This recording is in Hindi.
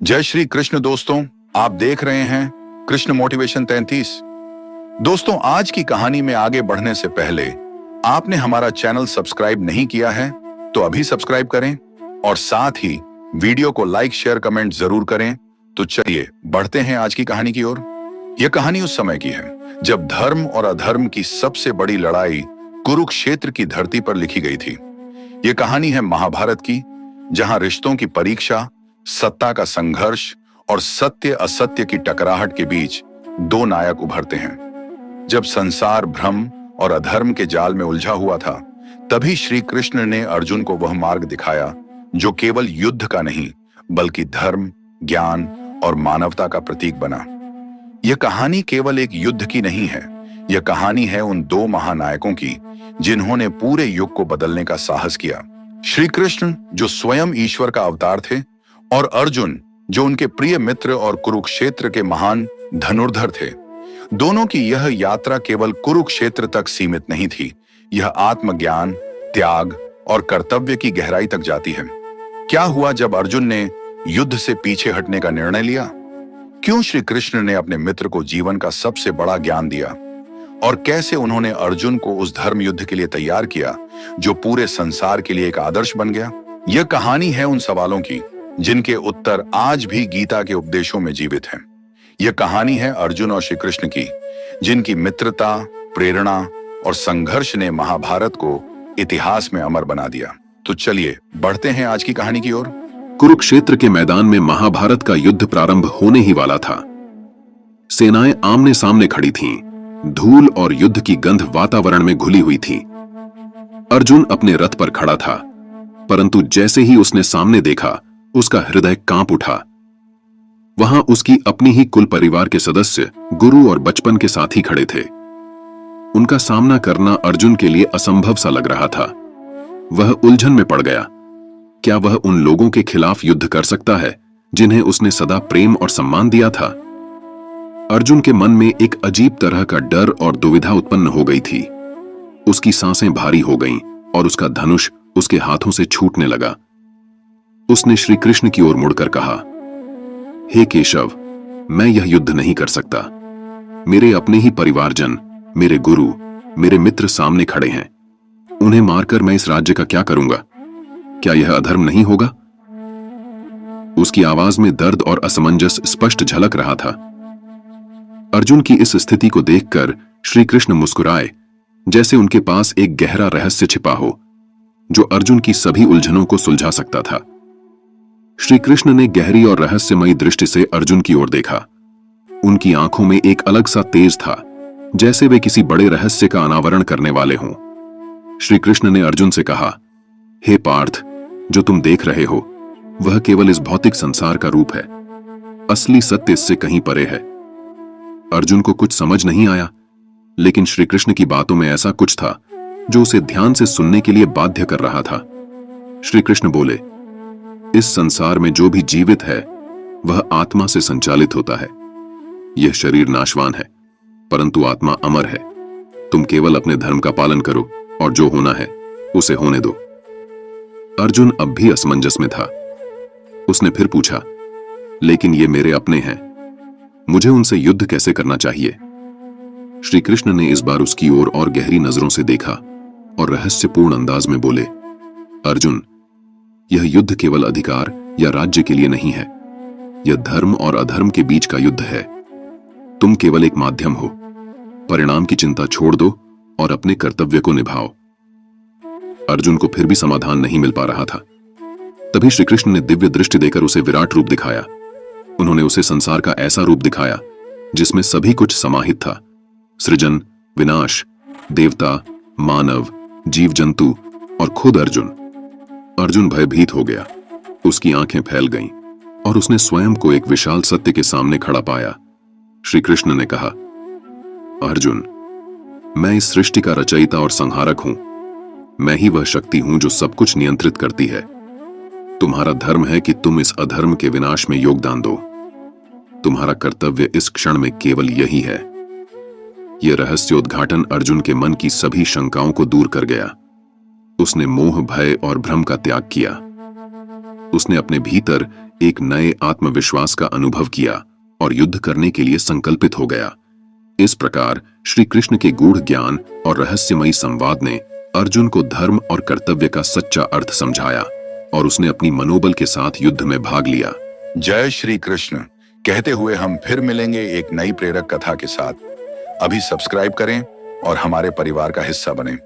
जय श्री कृष्ण दोस्तों, आप देख रहे हैं कृष्ण मोटिवेशन 33। दोस्तों, आज की कहानी में आगे बढ़ने से पहले आपने हमारा चैनल सब्सक्राइब नहीं किया है तो अभी सब्सक्राइब करें और साथ ही वीडियो को लाइक शेयर कमेंट जरूर करें। तो चलिए बढ़ते हैं आज की कहानी की ओर। यह कहानी उस समय की है जब धर्म और अधर्म की सबसे बड़ी लड़ाई कुरुक्षेत्र की धरती पर लिखी गई थी। यह कहानी है महाभारत की, जहां रिश्तों की परीक्षा, सत्ता का संघर्ष और सत्य असत्य की टकराहट के बीच दो नायक उभरते हैं। जब संसार भ्रम और अधर्म के जाल में उलझा हुआ था, तभी श्री कृष्ण ने अर्जुन को वह मार्ग दिखाया जो केवल युद्ध का नहीं बल्कि धर्म, ज्ञान और मानवता का प्रतीक बना। यह कहानी केवल एक युद्ध की नहीं है, यह कहानी है उन दो महानायकों की जिन्होंने पूरे युग को बदलने का साहस किया। श्री कृष्ण जो स्वयं ईश्वर का अवतार थे और अर्जुन जो उनके प्रिय मित्र और कुरुक्षेत्र के महान धनुर्धर थे। दोनों की यह यात्रा केवल कुरुक्षेत्र तक सीमित नहीं थी, यह आत्मज्ञान, त्याग और कर्तव्य की गहराई तक जाती है। क्या हुआ जब अर्जुन ने युद्ध से पीछे हटने का निर्णय लिया? क्यों श्री कृष्ण ने अपने मित्र को जीवन का सबसे बड़ा ज्ञान दिया? और कैसे उन्होंने अर्जुन को उस धर्म युद्ध के लिए तैयार किया जो पूरे संसार के लिए एक आदर्श बन गया? यह कहानी है उन सवालों की जिनके उत्तर आज भी गीता के उपदेशों में जीवित हैं। यह कहानी है अर्जुन और श्री कृष्ण की, जिनकी मित्रता, प्रेरणा और संघर्ष ने महाभारत को इतिहास में अमर बना दिया। तो चलिए बढ़ते हैं आज की कहानी की ओर। कुरुक्षेत्र के मैदान में महाभारत का युद्ध प्रारंभ होने ही वाला था। सेनाएं आमने सामने खड़ी थीं, धूल और युद्ध की गंध वातावरण में घुली हुई थी। अर्जुन अपने रथ पर खड़ा था, परंतु जैसे ही उसने सामने देखा, उसका हृदय कांप उठा। वहां उसकी अपनी ही कुल परिवार के सदस्य, गुरु और बचपन के साथी खड़े थे। उनका सामना करना अर्जुन के लिए असंभव सा लग रहा था। वह उलझन में पड़ गया। क्या वह उन लोगों के खिलाफ युद्ध कर सकता है जिन्हें उसने सदा प्रेम और सम्मान दिया था? अर्जुन के मन में एक अजीब तरह का डर और दुविधा उत्पन्न हो गई थी। उसकी सांसें भारी हो गईं और उसका धनुष उसके हाथों से छूटने लगा। उसने श्री कृष्ण की ओर मुड़कर कहा, हे केशव, मैं यह युद्ध नहीं कर सकता। मेरे अपने ही परिवारजन, मेरे गुरु, मेरे मित्र सामने खड़े हैं। उन्हें मारकर मैं इस राज्य का क्या करूंगा? क्या यह अधर्म नहीं होगा? उसकी आवाज में दर्द और असमंजस स्पष्ट झलक रहा था। अर्जुन की इस स्थिति को देखकर श्री कृष्ण मुस्कुराए, जैसे उनके पास एक गहरा रहस्य छिपा हो जो अर्जुन की सभी उलझनों को सुलझा सकता था। श्री कृष्ण ने गहरी और रहस्यमयी दृष्टि से अर्जुन की ओर देखा। उनकी आंखों में एक अलग सा तेज था, जैसे वे किसी बड़े रहस्य का अनावरण करने वाले हों। श्री कृष्ण ने अर्जुन से कहा, हे पार्थ, जो तुम देख रहे हो वह केवल इस भौतिक संसार का रूप है। असली सत्य इससे कहीं परे है। अर्जुन को कुछ समझ नहीं आया, लेकिन श्री कृष्ण की बातों में ऐसा कुछ था जो उसे ध्यान से सुनने के लिए बाध्य कर रहा था। श्री कृष्ण बोले, इस संसार में जो भी जीवित है वह आत्मा से संचालित होता है। यह शरीर नाशवान है, परंतु आत्मा अमर है। तुम केवल अपने धर्म का पालन करो और जो होना है उसे होने दो। अर्जुन अब भी असमंजस में था। उसने फिर पूछा, लेकिन ये मेरे अपने हैं, मुझे उनसे युद्ध कैसे करना चाहिए? श्री कृष्ण ने इस बार उसकी ओर और गहरी नजरों से देखा और रहस्यपूर्ण अंदाज में बोले, अर्जुन, यह युद्ध केवल अधिकार या राज्य के लिए नहीं है। यह धर्म और अधर्म के बीच का युद्ध है। तुम केवल एक माध्यम हो। परिणाम की चिंता छोड़ दो और अपने कर्तव्य को निभाओ। अर्जुन को फिर भी समाधान नहीं मिल पा रहा था। तभी श्री कृष्ण ने दिव्य दृष्टि देकर उसे विराट रूप दिखाया। उन्होंने उसे संसार का ऐसा रूप दिखाया जिसमें सभी कुछ समाहित था, सृजन, विनाश, देवता, मानव, जीव जंतु और खुद अर्जुन। अर्जुन भयभीत हो गया। उसकी आंखें फैल गईं और उसने स्वयं को एक विशाल सत्य के सामने खड़ा पाया। श्री कृष्ण ने कहा, अर्जुन, मैं इस सृष्टि का रचयिता और संहारक हूं। मैं ही वह शक्ति हूं जो सब कुछ नियंत्रित करती है। तुम्हारा धर्म है कि तुम इस अधर्म के विनाश में योगदान दो। तुम्हारा कर्तव्य इस क्षण में केवल यही है। यह रहस्योद्घाटन अर्जुन के मन की सभी शंकाओं को दूर कर गया। उसने मोह, भय और भ्रम का त्याग किया। उसने अपने भीतर एक नए आत्मविश्वास का अनुभव किया और युद्ध करने के लिए संकल्पित हो गया। इस प्रकार श्री कृष्ण के गूढ़ ज्ञान और रहस्यमयी संवाद ने अर्जुन को धर्म और कर्तव्य का सच्चा अर्थ समझाया और उसने अपनी मनोबल के साथ युद्ध में भाग लिया। जय श्री कृष्ण कहते हुए हम फिर मिलेंगे एक नई प्रेरक कथा के साथ। अभी सब्सक्राइब करें और हमारे परिवार का हिस्सा बनें।